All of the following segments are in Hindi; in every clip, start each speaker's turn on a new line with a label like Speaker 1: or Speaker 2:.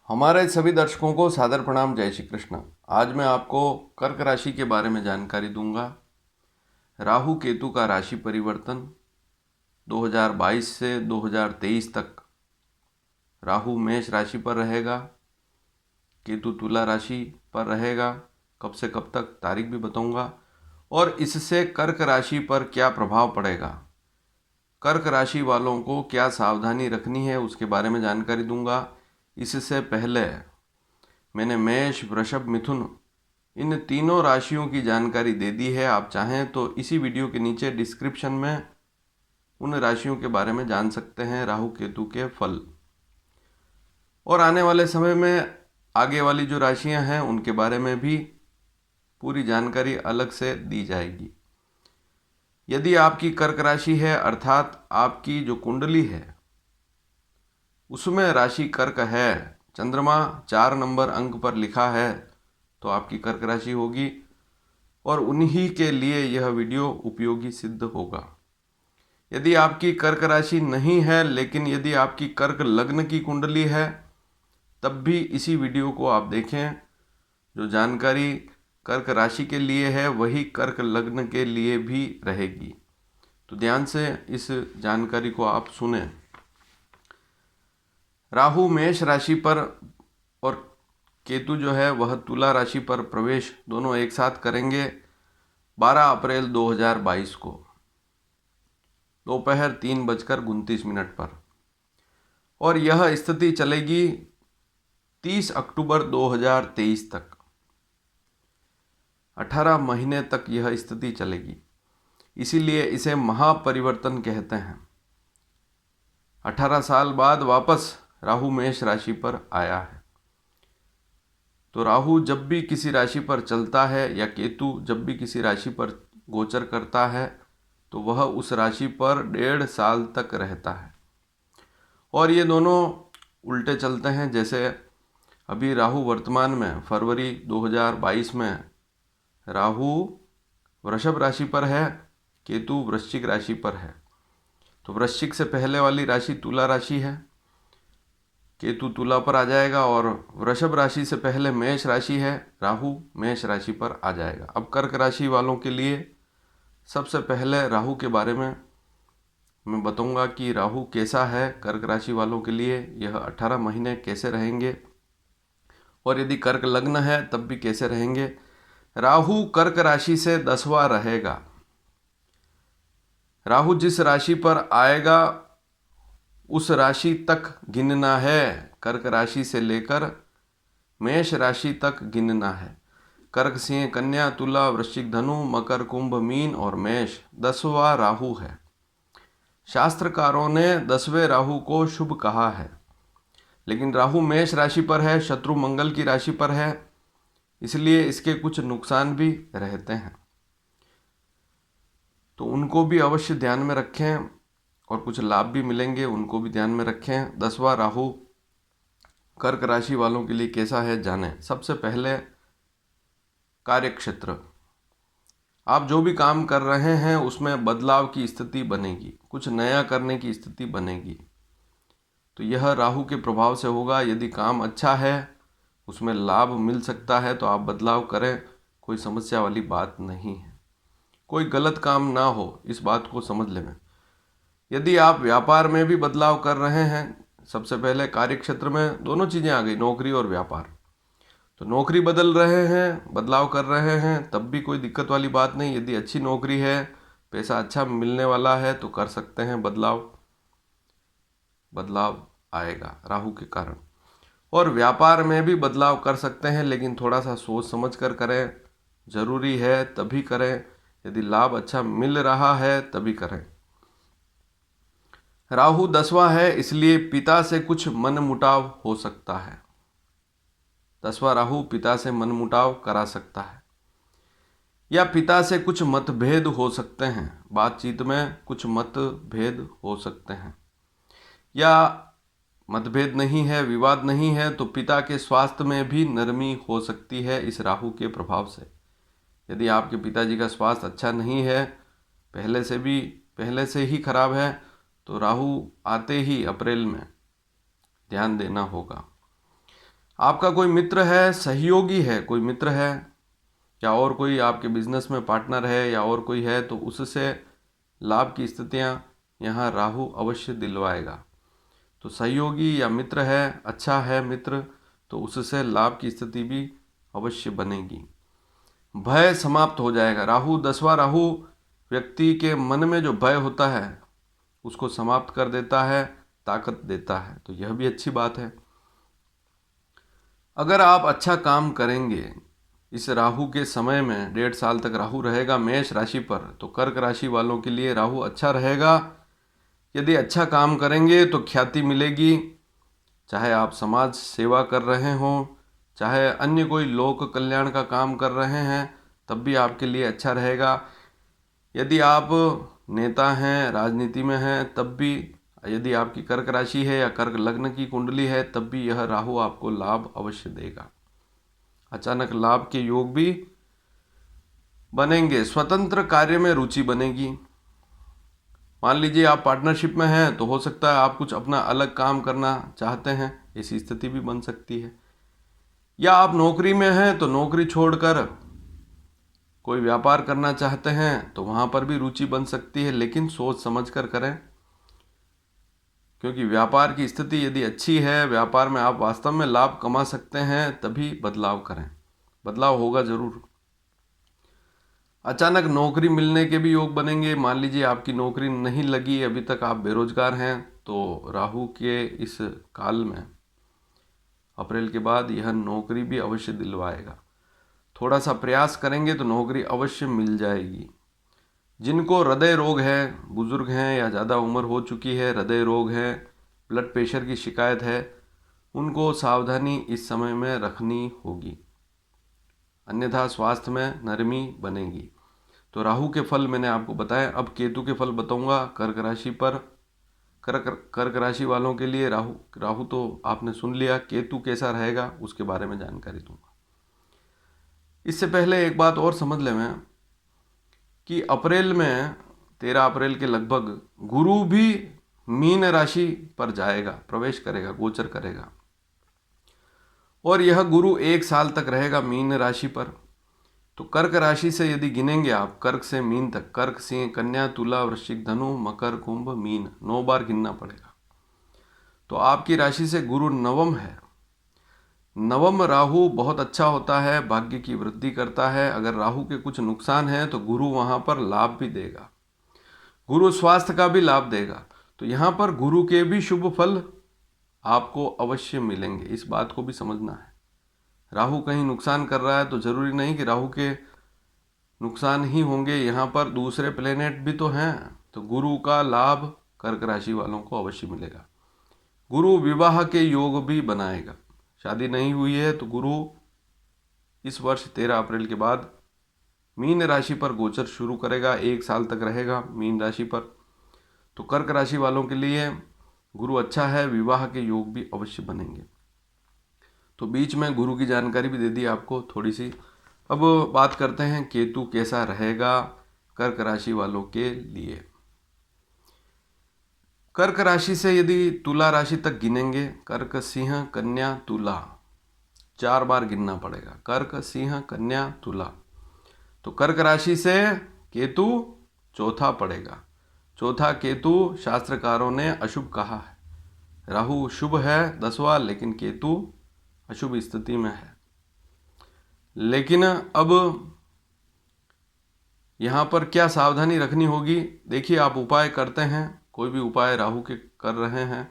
Speaker 1: हमारे सभी दर्शकों को सादर प्रणाम। जय श्री कृष्ण। आज मैं आपको कर्क राशि के बारे में जानकारी दूंगा। राहु केतु का राशि परिवर्तन 2022 से 2023 तक राहु मेष राशि पर रहेगा, केतु तुला राशि पर रहेगा। कब से कब तक तारीख भी बताऊंगा और इससे कर्क राशि पर क्या प्रभाव पड़ेगा, कर्क राशि वालों को क्या सावधानी रखनी है उसके बारे में जानकारी दूंगा। इससे पहले मैंने मेष, वृषभ, मिथुन इन तीनों राशियों की जानकारी दे दी है। आप चाहें तो इसी वीडियो के नीचे डिस्क्रिप्शन में उन राशियों के बारे में जान सकते हैं, राहु केतु के फल। और आने वाले समय में आगे वाली जो राशियां हैं उनके बारे में भी पूरी जानकारी अलग से दी जाएगी। यदि आपकी कर्क राशि है अर्थात आपकी जो कुंडली है उसमें राशि कर्क है, चंद्रमा 4 नंबर अंक पर लिखा है, तो आपकी कर्क राशि होगी और उन्हीं के लिए यह वीडियो उपयोगी सिद्ध होगा। यदि आपकी कर्क राशि नहीं है लेकिन यदि आपकी कर्क लग्न की कुंडली है तब भी इसी वीडियो को आप देखें। जो जानकारी कर्क राशि के लिए है वही कर्क लग्न के लिए भी रहेगी, तो ध्यान से इस जानकारी को आप सुने। राहु मेष राशि पर और केतु जो है वह तुला राशि पर प्रवेश दोनों एक साथ करेंगे 12 अप्रैल 2022 को दोपहर 3:29 पर, और यह स्थिति चलेगी 30 अक्टूबर 2023 तक। 18 महीने तक यह स्थिति चलेगी, इसीलिए इसे महापरिवर्तन कहते हैं। 18 साल बाद वापस राहु मेष राशि पर आया है। तो राहु जब भी किसी राशि पर चलता है या केतु जब भी किसी राशि पर गोचर करता है तो वह उस राशि पर 1.5 साल तक रहता है। और ये दोनों उल्टे चलते हैं। जैसे अभी राहु वर्तमान में फरवरी 2022 में राहु वृषभ राशि पर है, केतु वृश्चिक राशि पर है। तो वृश्चिक से पहले वाली राशि तुला राशि है, केतु तुला पर आ जाएगा, और वृषभ राशि से पहले मेष राशि है, राहु मेष राशि पर आ जाएगा। अब कर्क राशि वालों के लिए सबसे पहले राहु के बारे में मैं बताऊंगा कि राहु कैसा है कर्क राशि वालों के लिए, यह 18 महीने कैसे रहेंगे, और यदि कर्क लग्न है तब भी कैसे रहेंगे। राहु कर्क राशि से 10वां रहेगा। राहु जिस राशि पर आएगा उस राशि तक गिनना है, कर्क राशि से लेकर मेष राशि तक गिनना है। कर्क, सिंह, कन्या, तुला, वृश्चिक, धनु, मकर, कुंभ, मीन और मेष 10वां राहु है। शास्त्रकारों ने 10वें राहु को शुभ कहा है, लेकिन राहु मेष राशि पर है, शत्रु मंगल की राशि पर है, इसलिए इसके कुछ नुकसान भी रहते हैं, तो उनको भी अवश्य ध्यान में रखें, और कुछ लाभ भी मिलेंगे उनको भी ध्यान में रखें। 10वां राहु कर्क राशि वालों के लिए कैसा है जानें। सबसे पहले कार्यक्षेत्र, आप जो भी काम कर रहे हैं उसमें बदलाव की स्थिति बनेगी, कुछ नया करने की स्थिति बनेगी, तो यह राहु के प्रभाव से होगा। यदि काम अच्छा है उसमें लाभ मिल सकता है तो आप बदलाव करें, कोई समस्या वाली बात नहीं है। कोई गलत काम ना हो इस बात को समझ लें। यदि आप व्यापार में भी बदलाव कर रहे हैं, सबसे पहले कार्यक्षेत्र में दोनों चीज़ें आ गई, नौकरी और व्यापार, तो नौकरी बदल रहे हैं, बदलाव कर रहे हैं, तब भी कोई दिक्कत वाली बात नहीं। यदि अच्छी नौकरी है, पैसा अच्छा मिलने वाला है तो कर सकते हैं बदलाव आएगा राहु के कारण। और व्यापार में भी बदलाव कर सकते हैं, लेकिन थोड़ा सा सोच समझ कर करें, ज़रूरी है तभी करें, यदि लाभ अच्छा मिल रहा है तभी करें। राहु 10वां है, इसलिए पिता से कुछ मनमुटाव हो सकता है। 10वां राहु पिता से मनमुटाव करा सकता है, या पिता से कुछ मतभेद हो सकते हैं, बातचीत में कुछ मतभेद हो सकते हैं, या मतभेद नहीं है, विवाद नहीं है तो पिता के स्वास्थ्य में भी नरमी हो सकती है इस राहु के प्रभाव से। यदि आपके पिताजी का स्वास्थ्य अच्छा नहीं है, पहले से ही खराब है, तो राहु आते ही अप्रैल में ध्यान देना होगा। आपका कोई मित्र है, सहयोगी है, कोई मित्र है या और कोई आपके बिजनेस में पार्टनर है या और कोई है, तो उससे लाभ की स्थितियां यहाँ राहु अवश्य दिलवाएगा। तो सहयोगी या मित्र है, अच्छा है मित्र, तो उससे लाभ की स्थिति भी अवश्य बनेगी। भय समाप्त हो जाएगा। राहु, 10वां राहु व्यक्ति के मन में जो भय होता है उसको समाप्त कर देता है, ताकत देता है, तो यह भी अच्छी बात है। अगर आप अच्छा काम करेंगे इस राहु के समय में, 1.5 साल तक राहु रहेगा मेष राशि पर, तो कर्क राशि वालों के लिए राहु अच्छा रहेगा। यदि अच्छा काम करेंगे तो ख्याति मिलेगी, चाहे आप समाज सेवा कर रहे हों, चाहे अन्य कोई लोक कल्याण का काम कर रहे हैं, तब भी आपके लिए अच्छा रहेगा। यदि आप नेता हैं, राजनीति में हैं, तब भी, यदि आपकी कर्क राशि है या कर्क लग्न की कुंडली है, तब भी यह राहु आपको लाभ अवश्य देगा। अचानक लाभ के योग भी बनेंगे। स्वतंत्र कार्य में रुचि बनेगी। मान लीजिए आप पार्टनरशिप में हैं, तो हो सकता है आप कुछ अपना अलग काम करना चाहते हैं, ऐसी स्थिति भी बन सकती है। या आप नौकरी में हैं तो नौकरी छोड़कर कोई व्यापार करना चाहते हैं, तो वहाँ पर भी रुचि बन सकती है, लेकिन सोच समझ कर करें, क्योंकि व्यापार की स्थिति यदि अच्छी है, व्यापार में आप वास्तव में लाभ कमा सकते हैं, तभी बदलाव करें। बदलाव होगा जरूर। अचानक नौकरी मिलने के भी योग बनेंगे। मान लीजिए आपकी नौकरी नहीं लगी, अभी तक आप बेरोजगार हैं, तो राहु के इस काल में अप्रैल के बाद यह नौकरी भी अवश्य दिलवाएगा। थोड़ा सा प्रयास करेंगे तो नौकरी अवश्य मिल जाएगी। जिनको हृदय रोग है, बुजुर्ग हैं या ज़्यादा उम्र हो चुकी है, हृदय रोग है, ब्लड प्रेशर की शिकायत है, उनको सावधानी इस समय में रखनी होगी, अन्यथा स्वास्थ्य में नरमी बनेगी। तो राहु के फल मैंने आपको बताया। अब केतु के फल बताऊंगा कर्क राशि पर। कर्क राशि वालों के लिए राहु तो आपने सुन लिया, केतु कैसा रहेगा उसके बारे में जानकारी दूंगा। इससे पहले एक बात और समझ लें मैं, कि अप्रैल में 13 अप्रैल के लगभग गुरु भी मीन राशि पर जाएगा, प्रवेश करेगा, गोचर करेगा, और यह गुरु 1 साल तक रहेगा मीन राशि पर। तो कर्क राशि से यदि गिनेंगे आप, कर्क से मीन तक, कर्क, सिंह, कन्या, तुला, वृश्चिक, धनु, मकर, कुंभ, मीन, 9 बार गिनना पड़ेगा। तो आपकी राशि से गुरु नवम है। नवम राहु बहुत अच्छा होता है, भाग्य की वृद्धि करता है। अगर राहु के कुछ नुकसान है तो गुरु वहां पर लाभ भी देगा, गुरु स्वास्थ्य का भी लाभ देगा। तो यहाँ पर गुरु के भी शुभ फल आपको अवश्य मिलेंगे, इस बात को भी समझना है। राहु कहीं नुकसान कर रहा है तो जरूरी नहीं कि राहु के नुकसान ही होंगे, यहाँ पर दूसरे प्लेनेट भी तो हैं। तो गुरु का लाभ कर्क राशि वालों को अवश्य मिलेगा। गुरु विवाह के योग भी बनाएगा। शादी नहीं हुई है तो गुरु इस वर्ष 13 अप्रैल के बाद मीन राशि पर गोचर शुरू करेगा, 1 साल तक रहेगा मीन राशि पर। तो कर्क राशि वालों के लिए गुरु अच्छा है, विवाह के योग भी अवश्य बनेंगे। तो बीच में गुरु की जानकारी भी दे दी आपको थोड़ी सी। अब बात करते हैं केतु कैसा रहेगा कर्क राशि वालों के लिए। कर्क राशि से यदि तुला राशि तक गिनेंगे, कर्क, सिंह, कन्या, तुला, 4 बार गिनना पड़ेगा, कर्क, सिंह, कन्या, तुला। तो कर्क राशि से केतु चौथा पड़ेगा। चौथा केतु शास्त्रकारों ने अशुभ कहा है। राहु शुभ है 10वां, लेकिन केतु अशुभ स्थिति में है। लेकिन अब यहाँ पर क्या सावधानी रखनी होगी? देखिए, आप उपाय करते हैं, कोई भी उपाय राहु के कर रहे हैं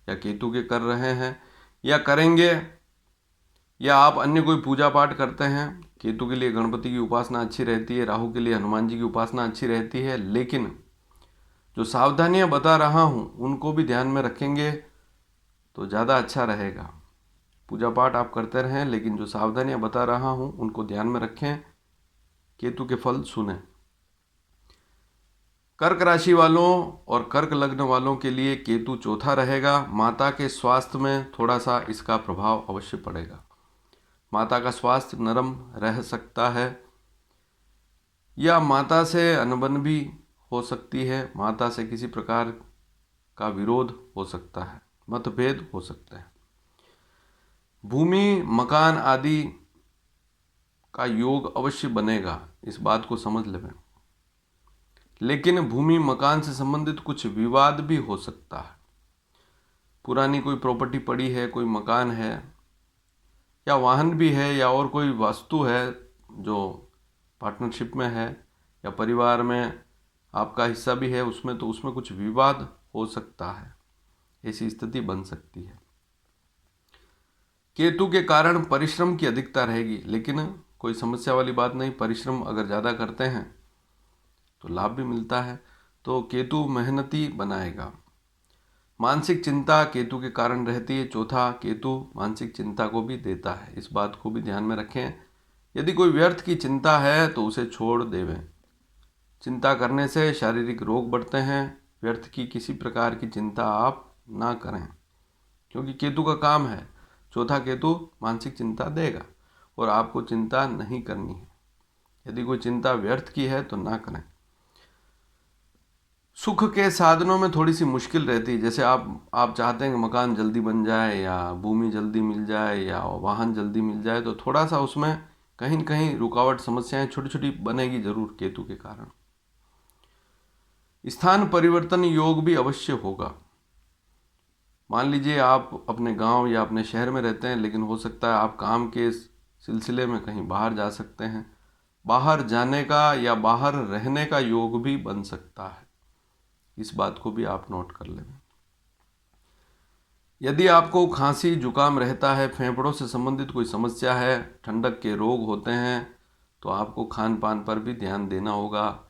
Speaker 1: या केतु के कर रहे हैं या करेंगे, या आप अन्य कोई पूजा पाठ करते हैं, केतु के लिए गणपति की उपासना अच्छी रहती है, राहु के लिए हनुमान जी की उपासना अच्छी रहती है। लेकिन जो सावधानियां बता रहा हूं उनको भी ध्यान में रखेंगे तो ज़्यादा अच्छा रहेगा। पूजा पाठ आप करते रहें, लेकिन जो सावधानियां बता रहा हूं उनको ध्यान में रखें, केतु के फल सुने। कर्क राशि वालों और कर्क लग्न वालों के लिए केतु चौथा रहेगा। माता के स्वास्थ्य में थोड़ा सा इसका प्रभाव अवश्य पड़ेगा। माता का स्वास्थ्य नरम रह सकता है, या माता से अनबन भी हो सकती है, माता से किसी प्रकार का विरोध हो सकता है, मतभेद हो सकता है। भूमि मकान आदि का योग अवश्य बनेगा, इस बात को समझ लें। लेकिन भूमि मकान से संबंधित कुछ विवाद भी हो सकता है। पुरानी कोई प्रॉपर्टी पड़ी है, कोई मकान है या वाहन भी है या और कोई वस्तु है जो पार्टनरशिप में है या परिवार में आपका हिस्सा भी है उसमें, तो उसमें कुछ विवाद हो सकता है, ऐसी स्थिति बन सकती है। केतु के कारण परिश्रम की अधिकता रहेगी, लेकिन कोई समस्या वाली बात नहीं। परिश्रम अगर ज़्यादा करते हैं तो लाभ भी मिलता है। तो केतु मेहनती बनाएगा। मानसिक चिंता केतु के कारण रहती है। चौथा, केतु मानसिक चिंता को भी देता है, इस बात को भी ध्यान में रखें। यदि कोई व्यर्थ की चिंता है तो उसे छोड़ देवें। चिंता करने से शारीरिक रोग बढ़ते हैं। व्यर्थ की किसी प्रकार की चिंता आप ना करें, क्योंकि केतु का काम है। चौथा केतु मानसिक चिंता देगा और आपको चिंता नहीं करनी है। यदि कोई चिंता व्यर्थ की है तो ना करें। सुख के साधनों में थोड़ी सी मुश्किल रहती है। जैसे आप चाहते हैं कि मकान जल्दी बन जाए या भूमि जल्दी मिल जाए या वाहन जल्दी मिल जाए, तो थोड़ा सा उसमें कहीं न कहीं रुकावट, समस्याएं छोटी छोटी बनेगी जरूर केतु के कारण। स्थान परिवर्तन योग भी अवश्य होगा। मान लीजिए आप अपने गांव या अपने शहर में रहते हैं, लेकिन हो सकता है आप काम के सिलसिले में कहीं बाहर जा सकते हैं। बाहर जाने का या बाहर रहने का योग भी बन सकता है, इस बात को भी आप नोट कर लें। यदि आपको खांसी जुकाम रहता है, फेफड़ों से संबंधित कोई समस्या है, ठंडक के रोग होते हैं, तो आपको खान पान पर भी ध्यान देना होगा।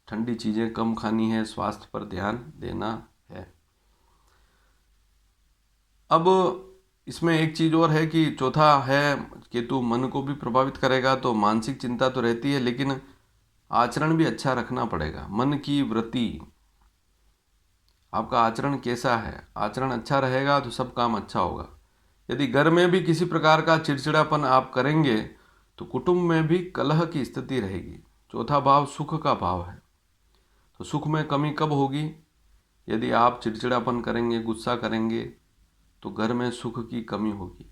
Speaker 1: ठंडी चीज़ें कम खानी है, स्वास्थ्य पर ध्यान देना है। अब इसमें एक चीज़ और है कि चौथा है केतु मन को भी प्रभावित करेगा। तो मानसिक चिंता तो रहती है, लेकिन आचरण भी अच्छा रखना पड़ेगा। मन की वृत्ति, आपका आचरण कैसा है? आचरण अच्छा रहेगा तो सब काम अच्छा होगा। यदि घर में भी किसी प्रकार का चिड़चिड़ापन आप करेंगे तो कुटुंब में भी कलह की स्थिति रहेगी। चौथा भाव सुख का भाव है, तो सुख में कमी कब होगी? यदि आप चिड़चिड़ापन करेंगे, गुस्सा करेंगे, तो घर में सुख की कमी होगी।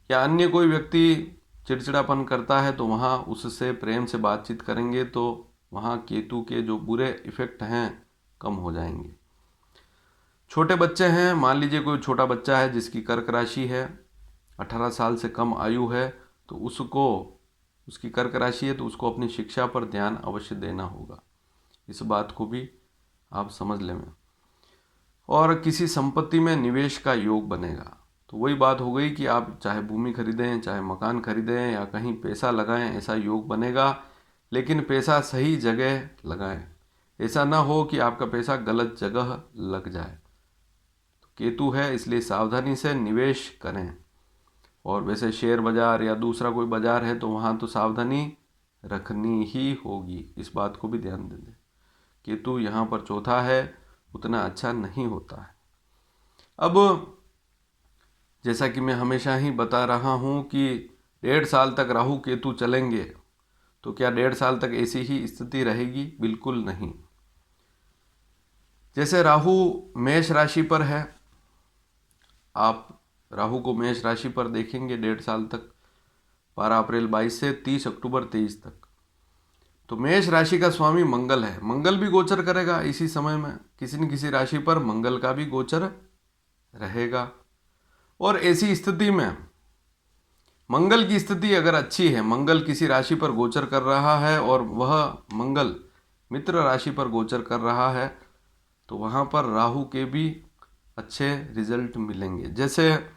Speaker 1: या अन्य कोई व्यक्ति चिड़चिड़ापन करता है तो वहाँ उससे प्रेम से बातचीत करेंगे तो वहाँ केतु के जो बुरे इफेक्ट हैं कम हो जाएंगे। छोटे बच्चे हैं, मान लीजिए कोई छोटा बच्चा है जिसकी कर्क राशि है, 18 साल से कम आयु है, तो उसकी कर्क राशि है तो उसको अपनी शिक्षा पर ध्यान अवश्य देना होगा, इस बात को भी आप समझ लें। और किसी संपत्ति में निवेश का योग बनेगा। तो वही बात हो गई कि आप चाहे भूमि खरीदें, चाहे मकान खरीदें या कहीं पैसा लगाएं, ऐसा योग बनेगा। लेकिन पैसा सही जगह लगाएं, ऐसा ना हो कि आपका पैसा गलत जगह लग जाए। तो केतु है, इसलिए सावधानी से निवेश करें। और वैसे शेयर बाजार या दूसरा कोई बाजार है तो वहाँ तो सावधानी रखनी ही होगी, इस बात को भी ध्यान दें। केतु यहाँ पर चौथा है, उतना अच्छा नहीं होता है। अब जैसा कि मैं हमेशा ही बता रहा हूँ कि 1.5 साल तक राहु केतु चलेंगे, तो क्या 1.5 साल तक ऐसी ही स्थिति रहेगी? बिल्कुल नहीं। जैसे राहु मेष राशि पर है, आप राहु को मेष राशि पर देखेंगे 1.5 साल तक, 12 अप्रैल 22 से 30 अक्टूबर 23 तक। तो मेष राशि का स्वामी मंगल है, मंगल भी गोचर करेगा इसी समय में। किसी न किसी राशि पर मंगल का भी गोचर रहेगा। और ऐसी स्थिति में मंगल की स्थिति अगर अच्छी है, मंगल किसी राशि पर गोचर कर रहा है और वह मंगल मित्र राशि पर गोचर कर रहा है, तो वहाँ पर राहु के भी अच्छे रिजल्ट मिलेंगे। जैसे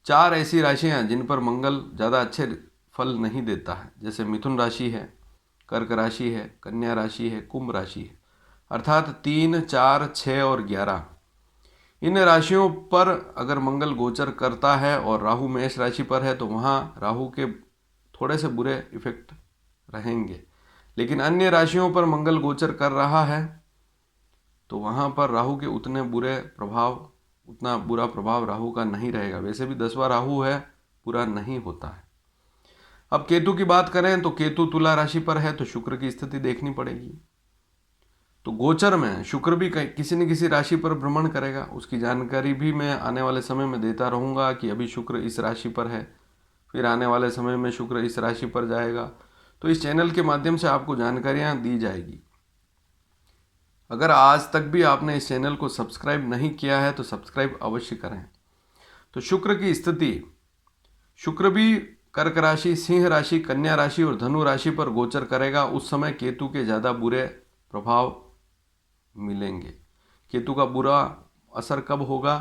Speaker 1: 4 ऐसी राशियाँ जिन पर मंगल ज़्यादा अच्छे फल नहीं देता है, जैसे मिथुन राशि है, कर्क राशि है, कन्या राशि है, कुंभ राशि है, अर्थात 3, 4, 6 और 11 इन राशियों पर अगर मंगल गोचर करता है और राहु मेष राशि पर है तो वहाँ राहु के थोड़े से बुरे इफेक्ट रहेंगे। लेकिन अन्य राशियों पर मंगल गोचर कर रहा है तो वहाँ पर राहु के उतना बुरा प्रभाव राहु का नहीं रहेगा। वैसे भी 10वां राहु है, पूरा नहीं होता है। अब केतु की बात करें तो केतु तुला राशि पर है, तो शुक्र की स्थिति देखनी पड़ेगी। तो गोचर में शुक्र भी किसी न किसी राशि पर भ्रमण करेगा। उसकी जानकारी भी मैं आने वाले समय में देता रहूँगा कि अभी शुक्र इस राशि पर है, फिर आने वाले समय में शुक्र इस राशि पर जाएगा। तो इस चैनल के माध्यम से आपको जानकारियाँ दी जाएगी। अगर आज तक भी आपने इस चैनल को सब्सक्राइब नहीं किया है तो सब्सक्राइब अवश्य करें। तो शुक्र की स्थिति, शुक्र भी कर्क राशि, सिंह राशि, कन्या राशि और धनु राशि पर गोचर करेगा। उस समय केतु के ज़्यादा बुरे प्रभाव मिलेंगे। केतु का बुरा असर कब होगा?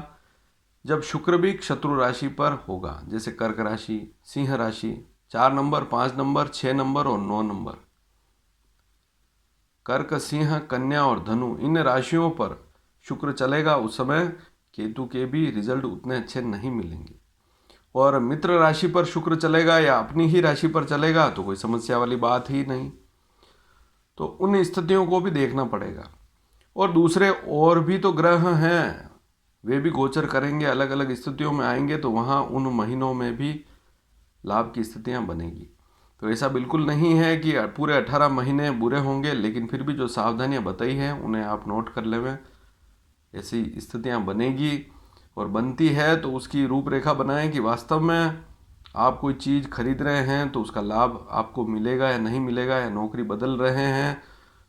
Speaker 1: जब शुक्र भी शत्रु राशि पर होगा, जैसे कर्क राशि, सिंह राशि, 4 नंबर, 5 नंबर, 6 नंबर और 9 नंबर। कर्क, सिंह, कन्या और धनु, इन राशियों पर शुक्र चलेगा। उस समय केतु के भी रिजल्ट उतने अच्छे नहीं मिलेंगे। और मित्र राशि पर शुक्र चलेगा या अपनी ही राशि पर चलेगा तो कोई समस्या वाली बात ही नहीं। तो उन स्थितियों को भी देखना पड़ेगा। और दूसरे और भी तो ग्रह हैं, वे भी गोचर करेंगे, अलग अलग स्थितियों में आएंगे, तो वहाँ उन महीनों में भी लाभ की स्थितियाँ बनेगी। तो ऐसा बिल्कुल नहीं है कि पूरे 18 महीने बुरे होंगे, लेकिन फिर भी जो सावधानियाँ बताई हैं उन्हें आप नोट कर लें। ऐसी स्थितियाँ बनेगी और बनती है तो उसकी रूपरेखा बनाएं कि वास्तव में आप कोई चीज़ खरीद रहे हैं तो उसका लाभ आपको मिलेगा या नहीं मिलेगा, या नौकरी बदल रहे हैं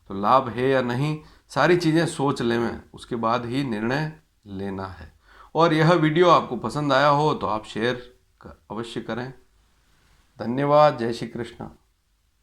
Speaker 1: तो लाभ है या नहीं। सारी चीज़ें सोच लें, उसके बाद ही निर्णय लेना है। और यह वीडियो आपको पसंद आया हो तो आप शेयर अवश्य करें। धन्यवाद। जय श्री कृष्ण।